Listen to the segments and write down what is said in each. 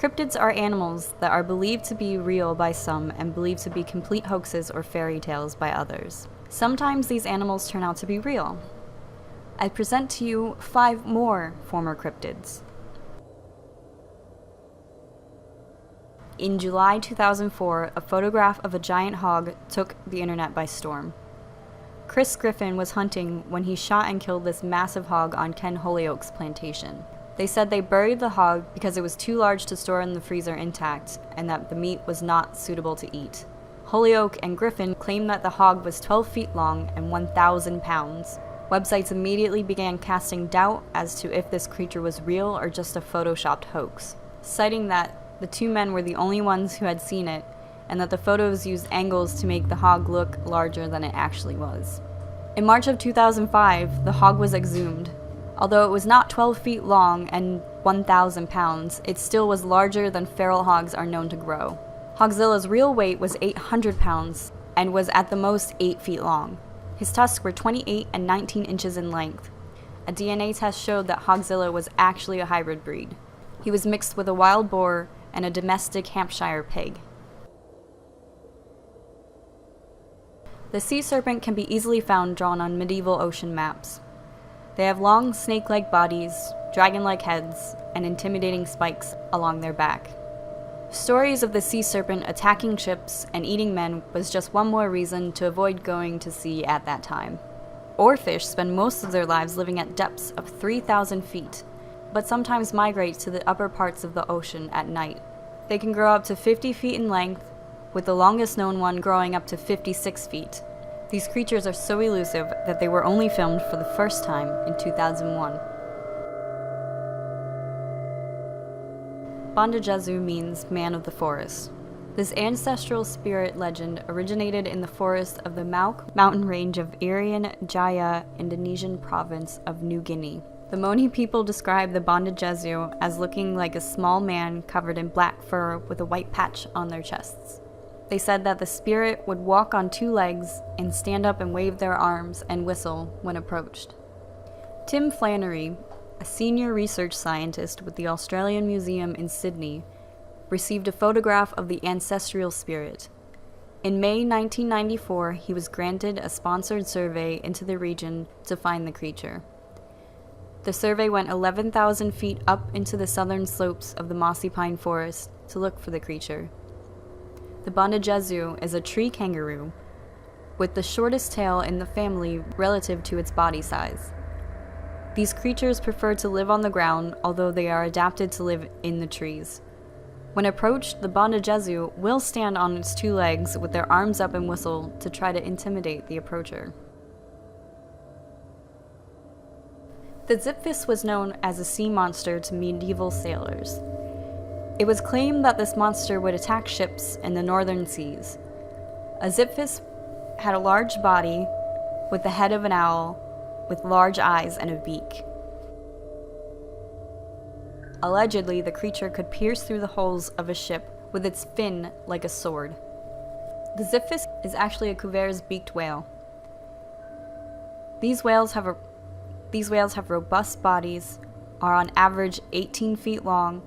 Cryptids are animals that are believed to be real by some and believed to be complete hoaxes or fairy tales by others. Sometimes these animals turn out to be real. I present to you 5 more former cryptids. In July 2004, a photograph of a giant hog took the internet by storm. Chris Griffin was hunting when he shot and killed this massive hog on Ken Holyoke's plantation. They said they buried the hog because it was too large to store in the freezer intact and that the meat was not suitable to eat. Holyoke and Griffin claimed that the hog was 12 feet long and 1,000 pounds. Websites immediately began casting doubt as to if this creature was real or just a photoshopped hoax, citing that the 2 men were the only ones who had seen it and that the photos used angles to make the hog look larger than it actually was. In March of 2005, the hog was exhumed. Although it was not 12 feet long and 1,000 pounds, it still was larger than feral hogs are known to grow. Hogzilla's real weight was 800 pounds and was at the most 8 feet long. His tusks were 28 and 19 inches in length. A DNA test showed that Hogzilla was actually a hybrid breed. He was mixed with a wild boar and a domestic Hampshire pig. The sea serpent can be easily found drawn on medieval ocean maps. They have long snake-like bodies, dragon-like heads, and intimidating spikes along their back. Stories of the sea serpent attacking ships and eating men was just one more reason to avoid going to sea at that time. Oarfish spend most of their lives living at depths of 3,000 feet, but sometimes migrate to the upper parts of the ocean at night. They can grow up to 50 feet in length, with the longest known one growing up to 56 feet. These creatures are so elusive that they were only filmed for the first time in 2001. Bondage means man of the forest. This ancestral spirit legend originated in the forest of the Mauk mountain range of Irian Jaya, Indonesian province of New Guinea. The Moni people describe the Bondage as looking like a small man covered in black fur with a white patch on their chests. They said that the spirit would walk on 2 legs and stand up and wave their arms and whistle when approached. Tim Flannery, a senior research scientist with the Australian Museum in Sydney, received a photograph of the ancestral spirit. In May 1994, he was granted a sponsored survey into the region to find the creature. The survey went 11,000 feet up into the southern slopes of the mossy pine forest to look for the creature. The Bondage is a tree kangaroo with the shortest tail in the family relative to its body size. These creatures prefer to live on the ground, although they are adapted to live in the trees. When approached, the Bondage will stand on its 2 legs with their arms up and whistle to try to intimidate the approacher. The Zipfis was known as a sea monster to medieval sailors. It was claimed that this monster would attack ships in the northern seas. A Zipfis had a large body with the head of an owl, with large eyes and a beak. Allegedly, the creature could pierce through the hulls of a ship with its fin like a sword. The Zipfis is actually a Cuvier's beaked whale. These whales have robust bodies, are on average 18 feet long,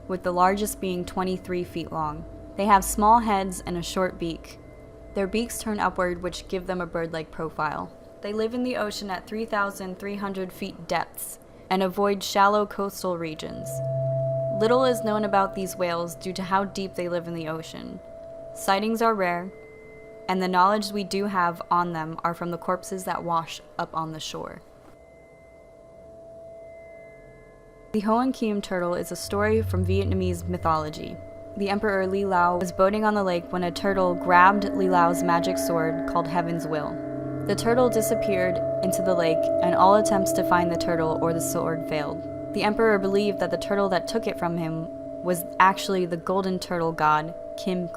with the largest being 23 feet long. They have small heads and a short beak. Their beaks turn upward, which give them a bird-like profile. They live in the ocean at 3,300 feet depths and avoid shallow coastal regions. Little is known about these whales due to how deep they live in the ocean. Sightings are rare, and the knowledge we do have on them are from the corpses that wash up on the shore. The Hoan Kiem turtle is a story from Vietnamese mythology. The Emperor Li Lao was boating on the lake when a turtle grabbed Li Lao's magic sword called Heaven's Will. The turtle disappeared into the lake, and all attempts to find the turtle or the sword failed. The emperor believed that the turtle that took it from him was actually the golden turtle god, Kiem,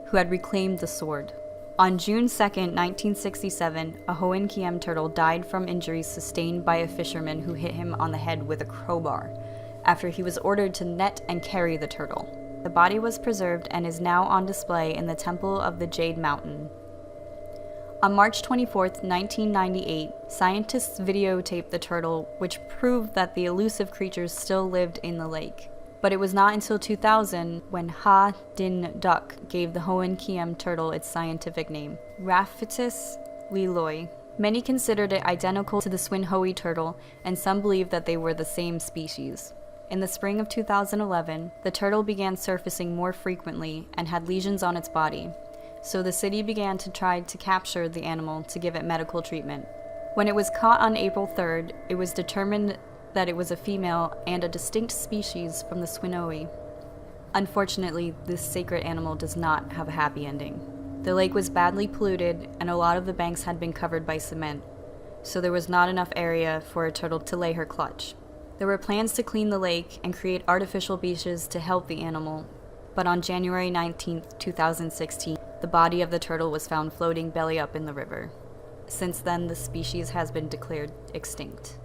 who had reclaimed the sword. On June 2, 1967, a Hoan Kiem turtle died from injuries sustained by a fisherman who hit him on the head with a crowbar, after he was ordered to net and carry the turtle. The body was preserved and is now on display in the Temple of the Jade Mountain. On March 24, 1998, scientists videotaped the turtle, which proved that the elusive creatures still lived in the lake. But it was not until 2000 when Ha Din Duk gave the Hoan Kiem turtle its scientific name, Rhaphitis leloi. Many considered it identical to the Swinhoe turtle, and some believed that they were the same species. In the spring of 2011, the turtle began surfacing more frequently and had lesions on its body, so the city began to try to capture the animal to give it medical treatment. When it was caught on April 3rd, it was determined that it was a female and a distinct species from the Swinhoe. Unfortunately, this sacred animal does not have a happy ending. The lake was badly polluted, and a lot of the banks had been covered by cement, so there was not enough area for a turtle to lay her clutch. There were plans to clean the lake and create artificial beaches to help the animal, but on January 19, 2016, the body of the turtle was found floating belly up in the river. Since then, the species has been declared extinct.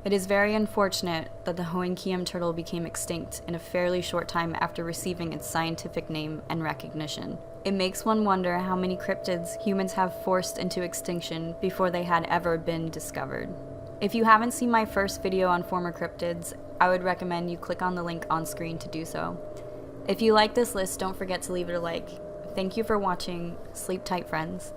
It is very unfortunate that the Hoan Kiem turtle became extinct in a fairly short time after receiving its scientific name and recognition. It makes one wonder how many cryptids humans have forced into extinction before they had ever been discovered. If you haven't seen my first video on former cryptids, I would recommend you click on the link on screen to do so. If you like this list, don't forget to leave it a like. Thank you for watching. Sleep tight, friends.